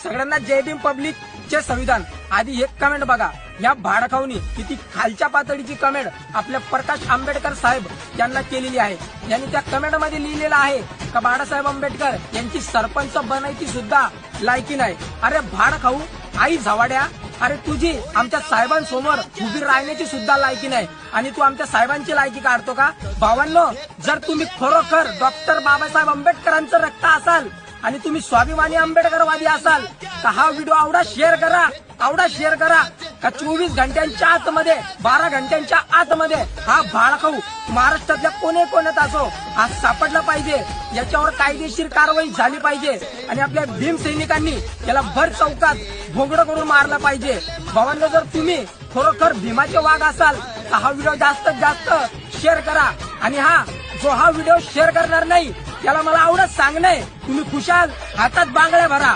सगळ्यांना जय भीम पब्लिक चे संविधान. आधी एक कमेंट बघा, या भाडखाऊनी किती खालच्या पातळीची कमेंट आपल्या प्रकाश आंबेडकर साहेब यांना केलेली आहे. यांनी त्या कमेंट मध्ये लिहिलेलं आहे का बाळासाहेब आंबेडकर यांची सरपंच बनायची सुद्धा लायकी नाही. अरे भाडखाऊ आई झवाड्या, अरे तुझी आमच्या साहेबांसमोर उभी राहण्याची सुद्धा लायकी नाही आणि तू आमच्या साहेबांची लायकी काढतो का? भावांनो, जर तुम्ही खरोखर डॉक्टर बाबासाहेब आंबेडकरांचं रक्त असाल आणि तुम्ही स्वाभिमानी आंबेडकरवादी असाल तर हा व्हिडिओ आवडा शेअर करा का 24 घंट्यांच्या आतमध्ये 12 घंट्यांच्या आतमध्ये हा भाडखाऊ महाराष्ट्रातल्या कोण्यात असो आज सापडला पाहिजे. याच्यावर कायदेशीर कारवाई झाली पाहिजे आणि आपल्या भीम सैनिकांनी याला भर चौकात भोंगडं करून मारलं पाहिजे. भावांनो, जर तुम्ही खरोखर भीमाचे वाघ असाल तर हा व्हिडिओ जास्तीत जास्त शेअर करा. आणि जो हा व्हिडिओ शेअर करणार नाही त्याला मला आवडत सांगणं, तुम्ही खुशाल हातात बांगड्या भरा.